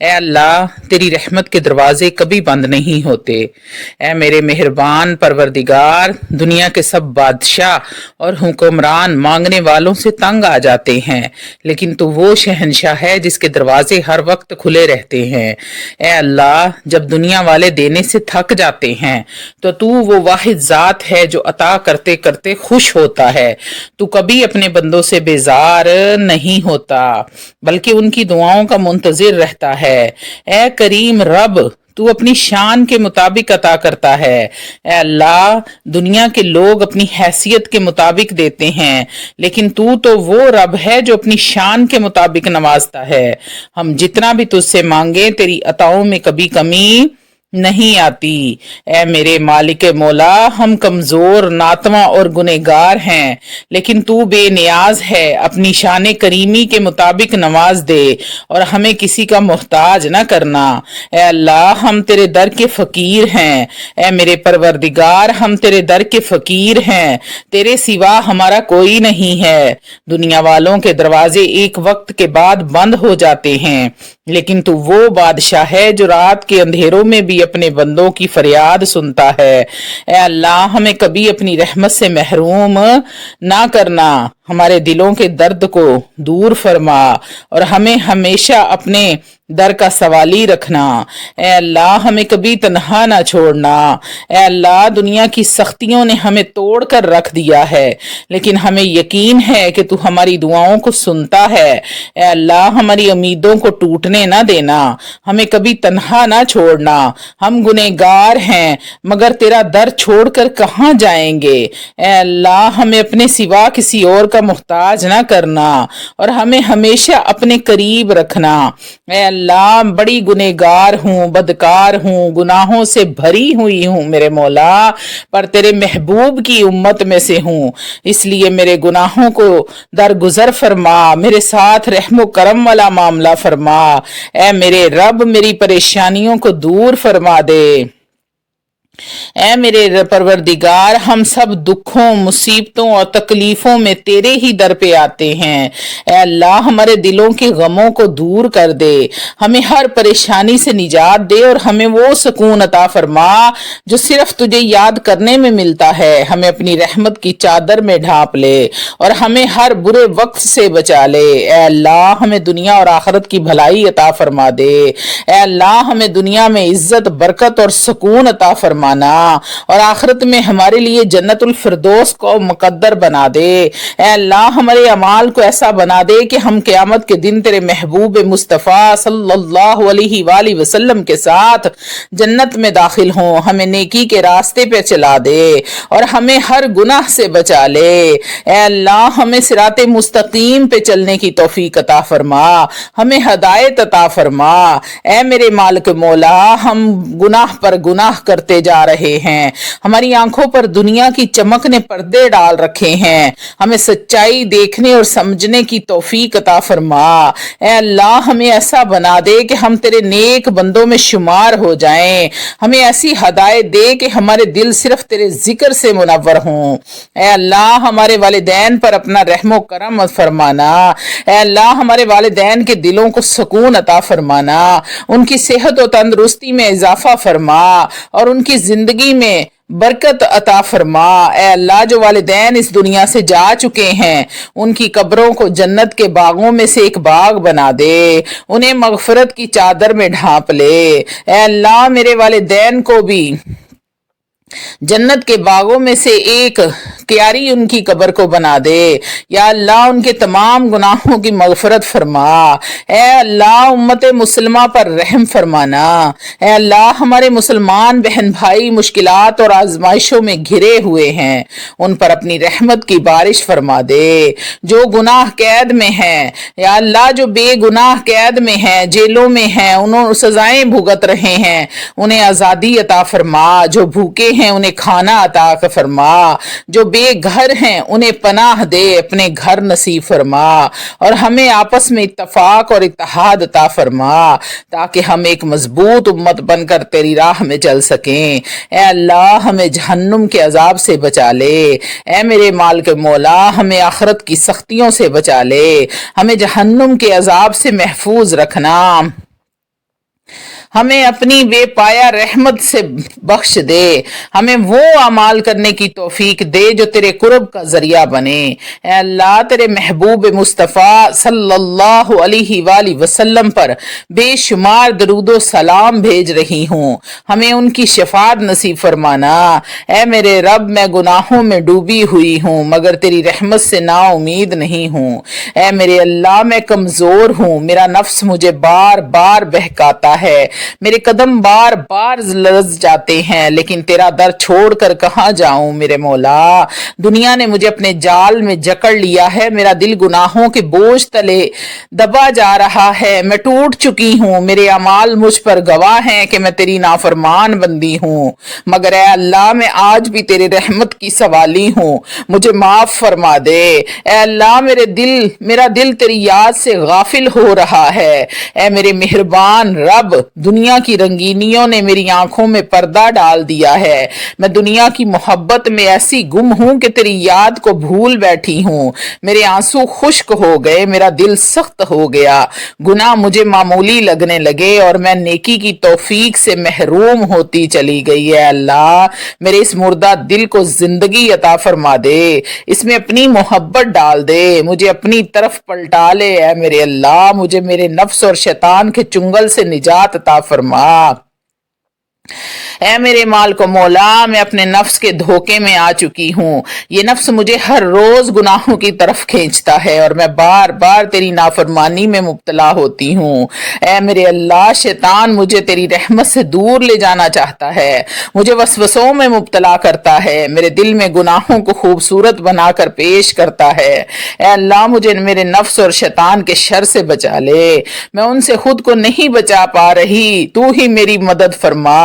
اے اللہ تیری رحمت کے دروازے کبھی بند نہیں ہوتے۔ اے میرے مہربان پروردگار، دنیا کے سب بادشاہ اور حکمران مانگنے والوں سے تنگ آ جاتے ہیں، لیکن تو وہ شہنشاہ ہے جس کے دروازے ہر وقت کھلے رہتے ہیں۔ اے اللہ، جب دنیا والے دینے سے تھک جاتے ہیں تو وہ واحد ذات ہے جو عطا کرتے کرتے خوش ہوتا ہے۔ تو کبھی اپنے بندوں سے بیزار نہیں ہوتا بلکہ ان کی دعاؤں کا منتظر رہتا ہے۔ اے کریم رب، تو اپنی شان کے مطابق عطا کرتا ہے۔ اے اللہ، دنیا کے لوگ اپنی حیثیت کے مطابق دیتے ہیں، لیکن تو وہ رب ہے جو اپنی شان کے مطابق نوازتا ہے۔ ہم جتنا بھی تجھ سے مانگیں تیری عطاؤں میں کبھی کمی نہیں آتی۔ اے میرے مالک مولا، ہم کمزور، ناتواں اور گنہگار ہیں، لیکن تو بے نیاز ہے، اپنی شان کریمی کے مطابق نواز دے اور ہمیں کسی کا محتاج نہ کرنا۔ اے اللہ، ہم تیرے در کے فقیر ہیں۔ اے میرے پروردگار، ہم تیرے در کے فقیر ہیں، تیرے سوا ہمارا کوئی نہیں ہے۔ دنیا والوں کے دروازے ایک وقت کے بعد بند ہو جاتے ہیں، لیکن تو وہ بادشاہ ہے جو رات کے اندھیروں میں بھی اپنے بندوں کی فریاد سنتا ہے۔ اے اللہ، ہمیں کبھی اپنی رحمت سے محروم نہ کرنا، ہمارے دلوں کے درد کو دور فرما اور ہمیں ہمیشہ اپنے در کا سوالی رکھنا۔ اے اللہ، ہمیں کبھی تنہا نہ چھوڑنا۔ اے اللہ، دنیا کی سختیوں نے ہمیں توڑ کر رکھ دیا ہے، لیکن ہمیں یقین ہے کہ تو ہماری دعاؤں کو سنتا ہے۔ اے اللہ، ہماری امیدوں کو ٹوٹنے نہ دینا، ہمیں کبھی تنہا نہ چھوڑنا۔ ہم گنہگار ہیں مگر تیرا در چھوڑ کر کہاں جائیں گے۔ اے اللہ، ہمیں اپنے سوا کسی اور کا محتاج نہ کرنا اور ہمیں ہمیشہ اپنے قریب رکھنا۔ اے اللہ، بڑی گنہگار ہوں، بدکار ہوں، گناہوں سے بھری ہوئی ہوں میرے مولا، پر تیرے محبوب کی امت میں سے ہوں، اس لیے میرے گناہوں کو درگزر فرما، میرے ساتھ رحم و کرم والا معاملہ فرما۔ اے میرے رب، میری پریشانیوں کو دور فرما دے۔ اے میرے پروردگار، ہم سب دکھوں، مصیبتوں اور تکلیفوں میں تیرے ہی در پہ آتے ہیں۔ اے اللہ، ہمارے دلوں کے غموں کو دور کر دے، ہمیں ہر پریشانی سے نجات دے اور ہمیں وہ سکون عطا فرما جو صرف تجھے یاد کرنے میں ملتا ہے۔ ہمیں اپنی رحمت کی چادر میں ڈھانپ لے اور ہمیں ہر برے وقت سے بچا لے۔ اے اللہ، ہمیں دنیا اور آخرت کی بھلائی عطا فرما دے۔ اے اللہ، ہمیں دنیا میں عزت، برکت اور سکون عطا فرما اور آخرت میں ہمارے لیے جنت الفردوس کو مقدر بنا دے۔ اے اللہ، ہمارے اعمال کو ایسا بنا دے کہ ہم قیامت کے دن تیرے محبوب مصطفیٰ صلی اللہ علیہ وآلہ وسلم کے ساتھ جنت میں داخل ہوں۔ ہمیں نیکی کے راستے پہ چلا دے اور ہمیں ہر گناہ سے بچا لے۔ اے اللہ، ہمیں صراط مستقیم پہ چلنے کی توفیق عطا فرما، ہمیں ہدایت عطا فرما۔ اے میرے مالک مولا، ہم گناہ پر گناہ کرتے جا رہے ہیں، ہماری آنکھوں پر دنیا کی چمک نے پردے ڈال رکھے ہیں، ہمیں سچائی دیکھنے اور سمجھنے کی توفیق عطا فرما۔ اے اللہ، ہمیں ایسا بنا دے کہ ہم تیرے نیک بندوں میں شمار ہو جائیں، ہمیں ایسی ہدایت دے کہ ہمارے دل صرف تیرے ذکر سے منور ہوں۔ اے اللہ، ہمارے والدین پر اپنا رحم و کرم فرمانا۔ اے اللہ، ہمارے والدین کے دلوں کو سکون عطا فرمانا، ان کی صحت و تندرستی میں اضافہ فرما اور ان کی زندگی میں برکت عطا فرما۔ اے اللہ، جو والدین اس دنیا سے جا چکے ہیں ان کی قبروں کو جنت کے باغوں میں سے ایک باغ بنا دے، انہیں مغفرت کی چادر میں ڈھانپ لے۔ اے اللہ، میرے والدین کو بھی جنت کے باغوں میں سے ایک کیاری ان کی قبر کو بنا دے۔ یا اللہ، ان کے تمام گناہوں کی مغفرت فرما۔ اے اللہ، امت مسلمہ پر رحم فرمانا۔ اے اللہ، ہمارے مسلمان بہن بھائی مشکلات اور آزمائشوں میں گھرے ہوئے ہیں، ان پر اپنی رحمت کی بارش فرما دے۔ جو گناہ قید میں ہیں، یا اللہ، جو بے گناہ قید میں ہیں، جیلوں میں ہیں، انہوں سزائیں بھگت رہے ہیں، انہیں آزادی عطا فرما۔ جو بھوکے ہیں انہیں کھانا عطا فرما، جو بے گھر ہیں انہیں پناہ دے، اپنے گھر نصیب فرما اور ہمیں آپس میں اتفاق اور اتحاد عطا فرما تاکہ ہم ایک مضبوط امت بن کر تیری راہ میں چل سکیں۔ اے اللہ، ہمیں جہنم کے عذاب سے بچا لے۔ اے میرے مالک مولا، ہمیں آخرت کی سختیوں سے بچا لے، ہمیں جہنم کے عذاب سے محفوظ رکھنا۔ ہمیں اپنی بے پایا رحمت سے بخش دے، ہمیں وہ اعمال کرنے کی توفیق دے جو تیرے قرب کا ذریعہ بنے۔ اے اللہ، تیرے محبوب مصطفیٰ صلی اللہ علیہ وآلہ وسلم پر بے شمار درود و سلام بھیج رہی ہوں، ہمیں ان کی شفاعت نصیب فرمانا۔ اے میرے رب، میں گناہوں میں ڈوبی ہوئی ہوں مگر تیری رحمت سے نا امید نہیں ہوں۔ اے میرے اللہ، میں کمزور ہوں، میرا نفس مجھے بار بار بہکاتا ہے، میرے قدم بار بار لرز جاتے ہیں، لیکن تیرا در چھوڑ کر کہاں جاؤں میرے مولا۔ دنیا نے مجھے اپنے جال میں جکڑ لیا ہے، میرا دل گناہوں کے بوجھ تلے دبا جا رہا ہے، میں ٹوٹ چکی ہوں، میرے اعمال مجھ پر گواہ ہیں کہ میں تیری نافرمان بندی ہوں، مگر اے اللہ، میں آج بھی تیرے رحمت کی سوالی ہوں، مجھے معاف فرما دے۔ اے اللہ، میرا دل تیری یاد سے غافل ہو رہا ہے۔ اے میرے مہربان رب، دنیا کی رنگینیوں نے میری آنکھوں میں پردہ ڈال دیا ہے، میں دنیا کی محبت میں ایسی گم ہوں کہ تیری یاد کو بھول بیٹھی ہوں، میرے آنسو خشک ہو گئے، میرا دل سخت ہو گیا، گناہ مجھے معمولی لگنے لگے اور میں نیکی کی توفیق سے محروم ہوتی چلی گئی۔ ہے اللہ، میرے اس مردہ دل کو زندگی عطا فرما دے، اس میں اپنی محبت ڈال دے، مجھے اپنی طرف پلٹا لے۔ اے میرے اللہ، مجھے میرے نفس اور شیطان کے چنگل سے نجات عطا فرما۔ اے میرے مالک و مولا، میں اپنے نفس کے دھوکے میں آ چکی ہوں، یہ نفس مجھے ہر روز گناہوں کی طرف کھینچتا ہے اور میں بار بار تیری نافرمانی میں مبتلا ہوتی ہوں۔ اے میرے اللہ، شیطان مجھے تیری رحمت سے دور لے جانا چاہتا ہے، مجھے وسوسوں میں مبتلا کرتا ہے، میرے دل میں گناہوں کو خوبصورت بنا کر پیش کرتا ہے۔ اے اللہ، مجھے میرے نفس اور شیطان کے شر سے بچا لے، میں ان سے خود کو نہیں بچا پا رہی، تو ہی میری مدد فرما۔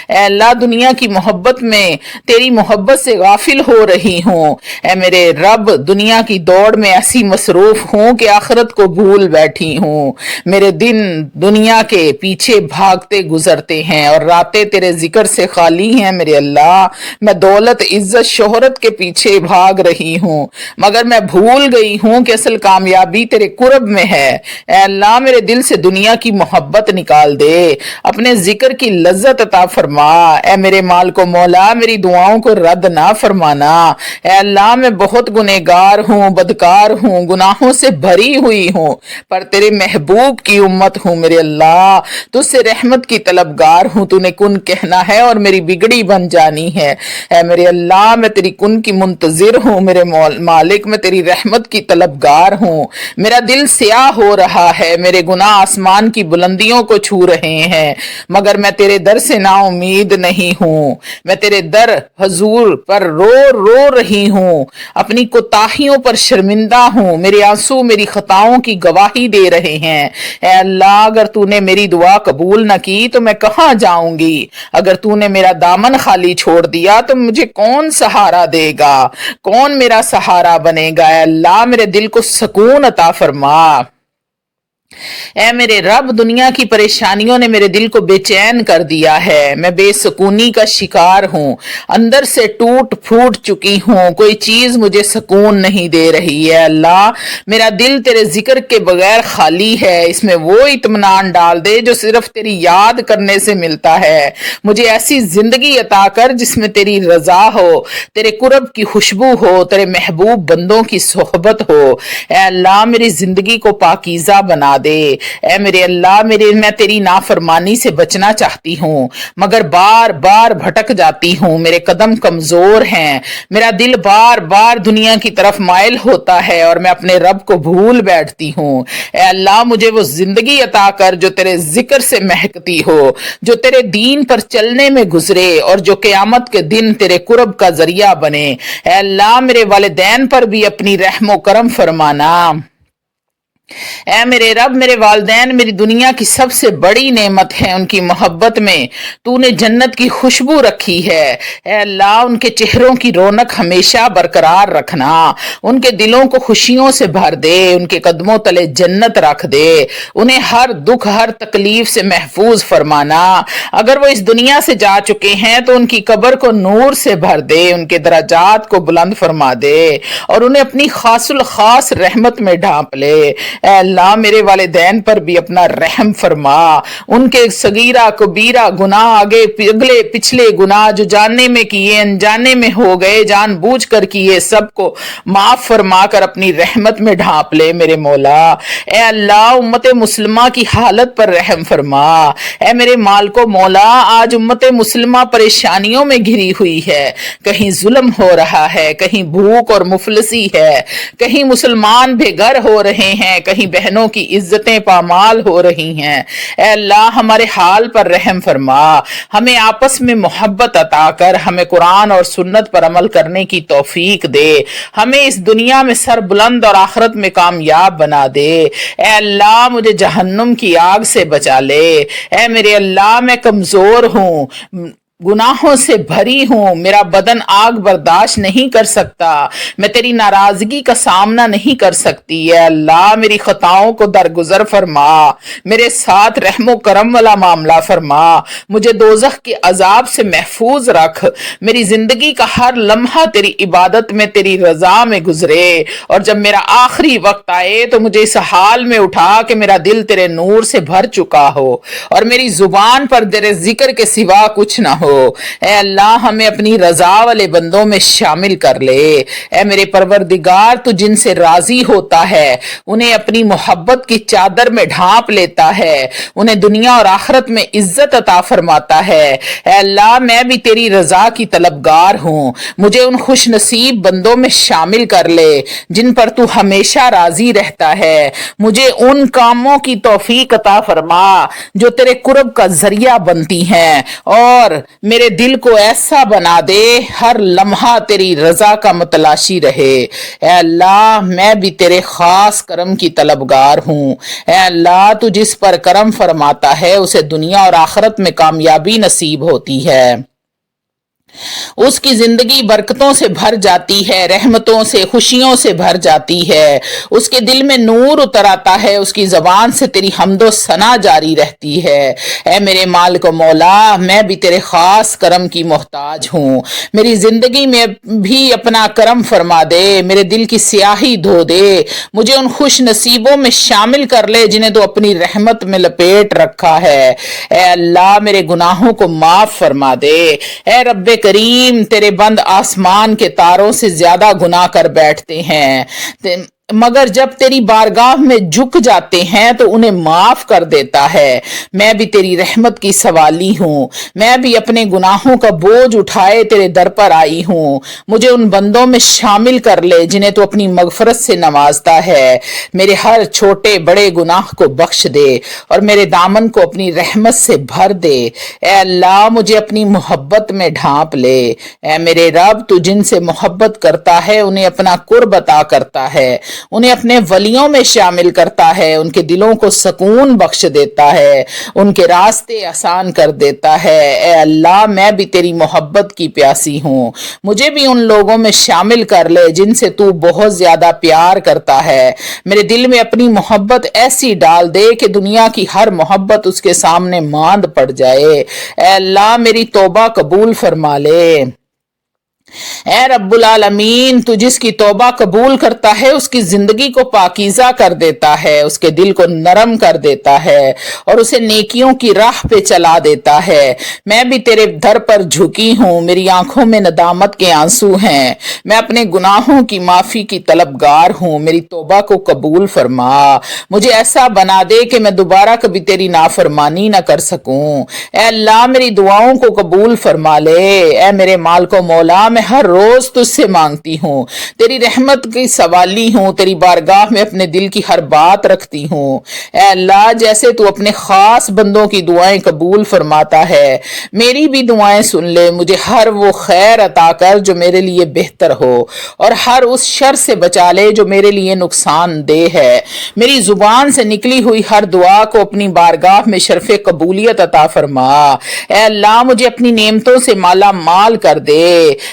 اے اللہ، دنیا کی محبت میں تیری محبت سے غافل ہو رہی ہوں۔ اے میرے رب، دنیا کی دوڑ میں ایسی مصروف ہوں کہ آخرت کو بھول بیٹھی ہوں، میرے دن دنیا کے پیچھے بھاگتے گزرتے ہیں اور راتیں تیرے ذکر سے خالی ہیں۔ میرے اللہ، میں دولت، عزت، شہرت کے پیچھے بھاگ رہی ہوں مگر میں بھول گئی ہوں کہ اصل کامیابی تیرے قرب میں ہے۔ اے اللہ، میرے دل سے دنیا کی محبت نکال دے، اپنے ذکر کی لذت عطا فرما۔ اے میرے مالک و مولا، میری دعاؤں کو رد نہ فرمانا۔ اے اللہ، میں بہت گنہگار ہوں، بدکار ہوں، گناہوں سے بھری ہوئی ہوں، پر تیرے محبوب کی امت ہوں۔ میرے اللہ، تجھ سے رحمت کی طلبگار ہوں، تو نے کن کہنا ہے اور میری بگڑی بن جانی ہے۔ اے میرے اللہ، میں تیری کن کی منتظر ہوں، میرے مالک، میں تیری رحمت کی طلبگار ہوں۔ میرا دل سیاہ ہو رہا ہے، میرے گناہ آسمان کی بلندیوں کو چھو رہے ہیں، مگر میں تیرے در سے نا امید نہیں ہوں، میں تیرے در حضور پر رو رہی ہوں، اپنی کوتاہیوں پر شرمندہ ہوں، میرے آنسو میری خطاؤں کی گواہی دے رہے ہیں۔ اے اللہ، اگر تو نے میری دعا قبول نہ کی تو میں کہاں جاؤں گی؟ اگر تو نے میرا دامن خالی چھوڑ دیا تو مجھے کون سہارا دے گا؟ کون میرا سہارا بنے گا؟ اے اللہ، میرے دل کو سکون عطا فرما۔ اے میرے رب، دنیا کی پریشانیوں نے میرے دل کو بے چین کر دیا ہے، میں بے سکونی کا شکار ہوں، اندر سے ٹوٹ پھوٹ چکی ہوں، کوئی چیز مجھے سکون نہیں دے رہی ہے۔ اللہ، میرا دل تیرے ذکر کے بغیر خالی ہے، اس میں وہ اطمینان ڈال دے جو صرف تیری یاد کرنے سے ملتا ہے۔ مجھے ایسی زندگی عطا کر جس میں تیری رضا ہو، تیرے قرب کی خوشبو ہو، تیرے محبوب بندوں کی صحبت ہو۔ اے اللہ، میری زندگی کو پاکیزہ بنا دے۔ اے میرے اللہ، میں تیری نافرمانی سے بچنا چاہتی ہوں مگر بار بار بھٹک جاتی ہوں، میرے قدم کمزور ہیں، میرا دل بار بار دنیا کی طرف مائل ہوتا ہے اور میں اپنے رب کو بھول بیٹھتی ہوں۔ اے اللہ، مجھے وہ زندگی عطا کر جو تیرے ذکر سے مہکتی ہو، جو تیرے دین پر چلنے میں گزرے اور جو قیامت کے دن تیرے قرب کا ذریعہ بنے۔ اے اللہ، میرے والدین پر بھی اپنی رحم و کرم فرمانا۔ اے میرے رب، میرے والدین میری دنیا کی سب سے بڑی نعمت ہے، ان کی محبت میں تو نے جنت کی خوشبو رکھی ہے۔ اے اللہ، ان کے چہروں کی رونق ہمیشہ برقرار رکھنا، ان کے دلوں کو خوشیوں سے بھر دے، ان کے قدموں تلے جنت رکھ دے، انہیں ہر دکھ ہر تکلیف سے محفوظ فرمانا۔ اگر وہ اس دنیا سے جا چکے ہیں تو ان کی قبر کو نور سے بھر دے، ان کے درجات کو بلند فرما دے اور انہیں اپنی خاص الخاص رحمت میں ڈھانپ لے۔ اے اللہ میرے والدین پر بھی اپنا رحم فرما، ان کے صغیرہ کبیرہ گناہ اگلے پچھلے گناہ جو جاننے میں کیے انجانے میں ہو گئے جان بوجھ کر کیے سب کو معاف فرما کر اپنی رحمت میں ڈھانپ لے میرے مولا۔ اے اللہ امت مسلمہ کی حالت پر رحم فرما، اے میرے مالک و مولا آج امت مسلمہ پریشانیوں میں گھری ہوئی ہے، کہیں ظلم ہو رہا ہے، کہیں بھوک اور مفلسی ہے، کہیں مسلمان بے گھر ہو رہے ہیں، کہیں بہنوں کی عزتیں پامال ہو رہی ہیں۔ اے اللہ ہمارے حال پر رحم فرما، ہمیں آپس میں محبت عطا کر ہمیں قرآن اور سنت پر عمل کرنے کی توفیق دے، ہمیں اس دنیا میں سر بلند اور آخرت میں کامیاب بنا دے۔ اے اللہ مجھے جہنم کی آگ سے بچا لے، اے میرے اللہ میں کمزور ہوں، گناہوں سے بھری ہوں، میرا بدن آگ برداشت نہیں کر سکتا، میں تیری ناراضگی کا سامنا نہیں کر سکتی۔ اے اللہ میری خطاؤں کو درگزر فرما، میرے ساتھ رحم و کرم والا معاملہ فرما، مجھے دوزخ کے عذاب سے محفوظ رکھ، میری زندگی کا ہر لمحہ تیری عبادت میں تیری رضا میں گزرے، اور جب میرا آخری وقت آئے تو مجھے اس حال میں اٹھا کہ میرا دل تیرے نور سے بھر چکا ہو اور میری زبان پر تیرے ذکر کے سوا کچھ نہ ہو۔ اے اللہ ہمیں اپنی رضا والے بندوں میں شامل کر لے۔ اے میرے پروردگار تو جن سے راضی ہوتا ہے انہیں اپنی محبت کی چادر میں ڈھانپ لیتا ہے، انہیں دنیا اور آخرت میں عزت عطا فرماتا ہے۔ اے اللہ میں بھی تیری رضا کی طلبگار ہوں، مجھے ان خوش نصیب بندوں میں شامل کر لے جن پر تو ہمیشہ راضی رہتا ہے، مجھے ان کاموں کی توفیق عطا فرما جو تیرے قرب کا ذریعہ بنتی ہیں، اور میرے دل کو ایسا بنا دے ہر لمحہ تیری رضا کا متلاشی رہے۔ اے اللہ میں بھی تیرے خاص کرم کی طلبگار ہوں، اے اللہ تو جس پر کرم فرماتا ہے اسے دنیا اور آخرت میں کامیابی نصیب ہوتی ہے، اس کی زندگی برکتوں سے بھر جاتی ہے، رحمتوں سے خوشیوں سے بھر جاتی ہے، اس کے دل میں نور اتر آتا ہے، اس کی زبان سے تیری حمد و ثنا جاری رہتی ہے۔ اے میرے مالک و مولا میں بھی تیرے خاص کرم کی محتاج ہوں، میری زندگی میں بھی اپنا کرم فرما دے، میرے دل کی سیاہی دھو دے، مجھے ان خوش نصیبوں میں شامل کر لے جنہیں تو اپنی رحمت میں لپیٹ رکھا ہے۔ اے اللہ میرے گناہوں کو معاف فرما دے۔ اے رب کریم تیرے بند آسمان کے تاروں سے زیادہ گناہ کر بیٹھتے ہیں، مگر جب تیری بارگاہ میں جھک جاتے ہیں تو انہیں معاف کر دیتا ہے۔ میں بھی تیری رحمت کی سوالی ہوں، میں بھی اپنے گناہوں کا بوجھ اٹھائے تیرے در پر آئی ہوں، مجھے ان بندوں میں شامل کر لے جنہیں تو اپنی مغفرت سے نوازتا ہے، میرے ہر چھوٹے بڑے گناہ کو بخش دے اور میرے دامن کو اپنی رحمت سے بھر دے۔ اے اللہ مجھے اپنی محبت میں ڈھانپ لے۔ اے میرے رب تو جن سے محبت کرتا ہے انہیں اپنا قرب عطا کرتا ہے، انہیں اپنے ولیوں میں شامل کرتا ہے، ان کے دلوں کو سکون بخش دیتا ہے، ان کے راستے آسان کر دیتا ہے۔ اے اللہ میں بھی تیری محبت کی پیاسی ہوں، مجھے بھی ان لوگوں میں شامل کر لے جن سے تو بہت زیادہ پیار کرتا ہے، میرے دل میں اپنی محبت ایسی ڈال دے کہ دنیا کی ہر محبت اس کے سامنے ماند پڑ جائے۔ اے اللہ میری توبہ قبول فرما لے۔ اے رب العالمین تو جس کی توبہ قبول کرتا ہے اس کی زندگی کو پاکیزہ کر دیتا ہے، اس کے دل کو نرم کر دیتا ہے اور اسے نیکیوں کی راہ پہ چلا دیتا ہے۔ میں بھی تیرے در پر جھکی ہوں، میری آنکھوں میں ندامت کے آنسو ہیں، میں اپنے گناہوں کی معافی کی طلبگار ہوں، میری توبہ کو قبول فرما، مجھے ایسا بنا دے کہ میں دوبارہ کبھی تیری نافرمانی نہ کر سکوں۔ اے اللہ میری دعاؤں کو قبول فرما لے۔ اے میرے مالک و مولا میں ہر روز تجھ سے مانگتی ہوں، تیری رحمت کی سوالی ہوں، تیری بارگاہ میں اپنے دل کی ہر بات رکھتی ہوں۔ اے اللہ جیسے تو اپنے خاص بندوں کی دعائیں قبول فرماتا ہے، میری بھی دعائیں سن لے، مجھے ہر وہ خیر عطا کر جو میرے لیے بہتر ہو اور ہر اس شر سے بچا لے جو میرے لیے نقصان دہ ہے۔ میری زبان سے نکلی ہوئی ہر دعا کو اپنی بارگاہ میں شرف قبولیت عطا فرما۔ اے اللہ مجھے اپنی نعمتوں سے مالا مال کر دے۔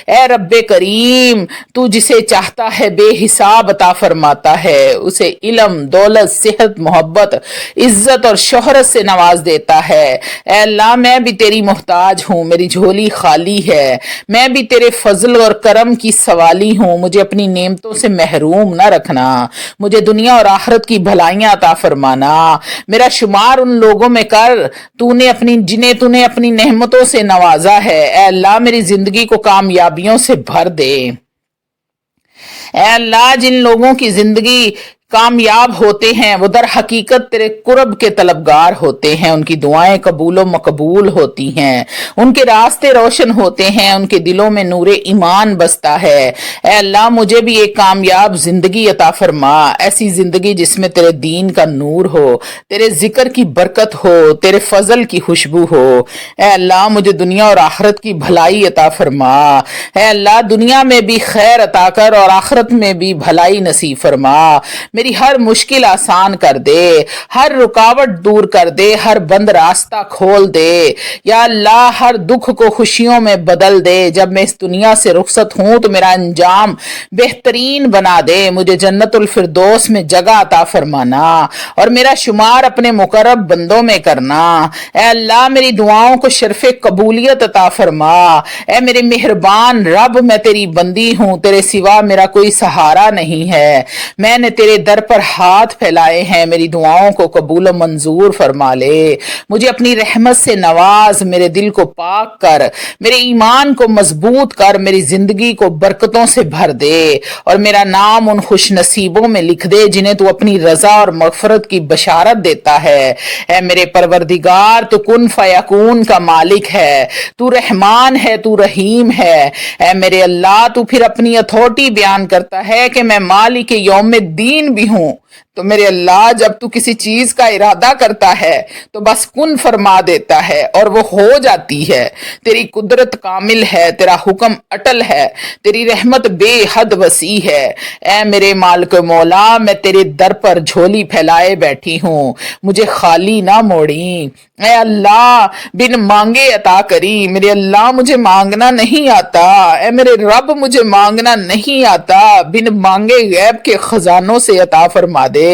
اے اے رب کریم تو جسے چاہتا ہے بے حساب عطا فرماتا ہے، اسے علم، دولت، صحت، محبت، عزت اور شہرت سے نواز دیتا ہے۔ اے اللہ میں بھی تیری محتاج ہوں، میری جھولی خالی ہے، میں بھی تیرے فضل اور کرم کی سوالی ہوں، مجھے اپنی نعمتوں سے محروم نہ رکھنا، مجھے دنیا اور آخرت کی بھلائیاں عطا فرمانا، میرا شمار ان لوگوں میں کر جنہیں تو نے اپنی نعمتوں سے نوازا ہے۔ اے اللہ میری زندگی کو کامیابیوں سے بھر دے۔ اے اللہ جن لوگوں کی زندگی کامیاب ہوتے ہیں وہ در حقیقت تیرے قرب کے طلبگار ہوتے ہیں، ان کی دعائیں قبول و مقبول ہوتی ہیں، ان کے راستے روشن ہوتے ہیں، ان کے دلوں میں نور ایمان بستا ہے۔ اے اللہ مجھے بھی ایک کامیاب زندگی عطا فرما، ایسی زندگی جس میں تیرے دین کا نور ہو، تیرے ذکر کی برکت ہو، تیرے فضل کی خوشبو ہو۔ اے اللہ مجھے دنیا اور آخرت کی بھلائی عطا فرما۔ اے اللہ دنیا میں بھی خیر عطا کر اور آخرت میں بھی بھلائی نصیب فرما، میری ہر مشکل آسان کر دے، ہر رکاوٹ دور کر دے، ہر بند راستہ کھول دے، یا اللہ ہر دکھ کو خوشیوں میں بدل دے، جب میں اس دنیا سے رخصت ہوں تو میرا انجام بہترین بنا دے، مجھے جنت الفردوس میں جگہ عطا فرمانا اور میرا شمار اپنے مقرب بندوں میں کرنا۔ اے اللہ میری دعاؤں کو شرف قبولیت عطا فرما، اے میرے مہربان رب میں تیری بندی ہوں، تیرے سوا میرا کوئی سہارا نہیں ہے، میں نے تیرے در پر ہاتھ پھیلائے ہیں، میری دعاؤں کو قبول و منظور فرما لے، مجھے اپنی رحمت سے نواز، میرے دل کو پاک کر، میرے ایمان کو مضبوط کر، میری زندگی کو برکتوں سے بھر دے اور میرا نام ان خوش نصیبوں میں لکھ دے جنہیں تو اپنی رضا اور مغفرت کی بشارت دیتا ہے۔ اے میرے پروردگار تو کن فیکون کا مالک ہے، تو رحمان ہے، تو رحیم ہے۔ اے میرے اللہ تو پھر اپنی اتھارٹی بیان کرتا ہے کہ میں مالک یوم الدین بھی ہوں، تو میرے اللہ جب تو کسی چیز کا ارادہ کرتا ہے تو بس کن فرما دیتا ہے اور وہ ہو جاتی ہے، تیری قدرت کامل ہے، تیرا حکم اٹل ہے، تیری رحمت بے حد وسیع ہے۔ اے میرے مالک مولا میں تیرے در پر جھولی پھیلائے بیٹھی ہوں، مجھے خالی نہ موڑی۔ اے اللہ بن مانگے عطا کری، میرے اللہ مجھے مانگنا نہیں آتا، اے میرے رب مجھے مانگنا نہیں آتا، بن مانگے غیب کے خزانوں سے عطا فرما دے،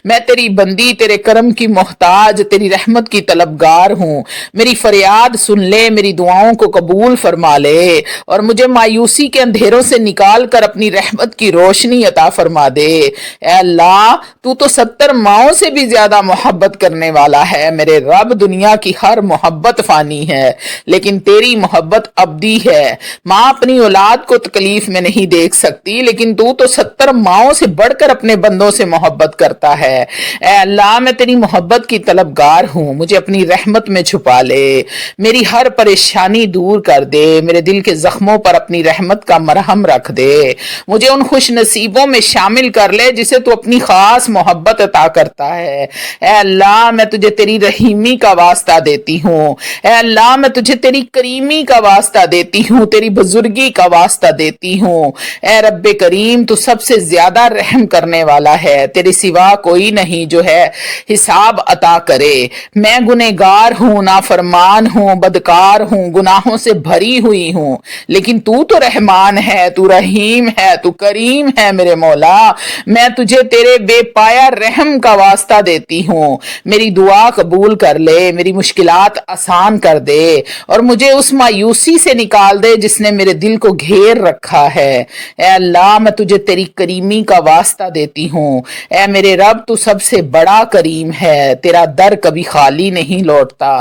میں تیری بندی، تیرے کرم کی محتاج، تیری رحمت کی طلبگار ہوں، میری فریاد سن لے، میری دعاؤں کو قبول فرما لے اور مجھے مایوسی کے اندھیروں سے نکال کر اپنی رحمت کی روشنی عطا فرما دے۔ اے اللہ تو 70 ماؤں سے بھی زیادہ محبت کرنے والا ہے، میرے رب دنیا کی ہر محبت فانی ہے لیکن تیری محبت ابدی ہے، ماں اپنی اولاد کو تکلیف میں نہیں دیکھ سکتی لیکن تو 70 ماؤں سے بڑھ کر اپنے بندوں سے محبت کرتا ہے۔ اے اللہ میں تیری محبت کی طلبگار ہوں، مجھے اپنی رحمت میں چھپا لے، میری ہر پریشانی دور کر دے، میرے دل کے زخموں پر اپنی رحمت کا مرہم رکھ دے، مجھے ان خوش نصیبوں میں شامل کر لے جسے تو اپنی خاص محبت عطا کرتا ہے۔ اے اللہ میں تجھے تیری رحیمی کا واسطہ دیتی ہوں، اے اللہ میں تجھے تیری کریمی کا واسطہ دیتی ہوں، تیری بزرگی کا واسطہ دیتی ہوں۔ اے رب کریم تو سب سے زیادہ رحم کرنے والا ہے، تیرے سوا کوئی نہیں جو ہے حساب عطا کرے، میں گنہگار ہوں، نافرمان ہوں، بدکار ہوں، گناہوں سے بھری ہوئی ہوں لیکن تو رحمان ہے، تو رحیم ہے، تو کریم ہے میرے مولا، میں تجھے تیرے بے پایا رحم کا واسطہ دیتی ہوں، میری دعا قبول کر لے، میری مشکلات آسان کر دے اور مجھے اس مایوسی سے نکال دے جس نے میرے دل کو گھیر رکھا ہے۔ اے اللہ میں تجھے تیری کریمی کا واسطہ دیتی ہوں، اے میرے رب تو سب سے بڑا کریم ہے، تیرا در کبھی خالی نہیں لوٹتا،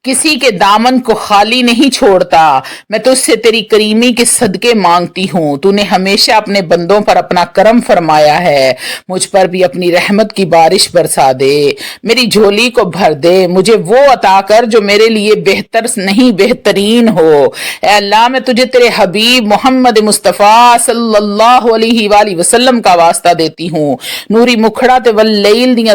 کسی کے دامن کو خالی نہیں چھوڑتا، میں تجھ سے تیری کریمی کے صدقے مانگتی ہوں، تو نے ہمیشہ اپنے بندوں پر اپنا کرم فرمایا ہے، مجھ پر بھی اپنی رحمت کی بارش برسا دے، میری جھولی کو بھر دے، مجھے وہ عطا کر جو میرے لیے بہتر نہیں بہترین ہو۔ اے اللہ میں تجھے تیرے حبیب محمد مصطفیٰ صلی اللہ علیہ وآلہ وسلم کا واسطہ دیتی ہوں، نوری مکھڑا تے واللیل دیاں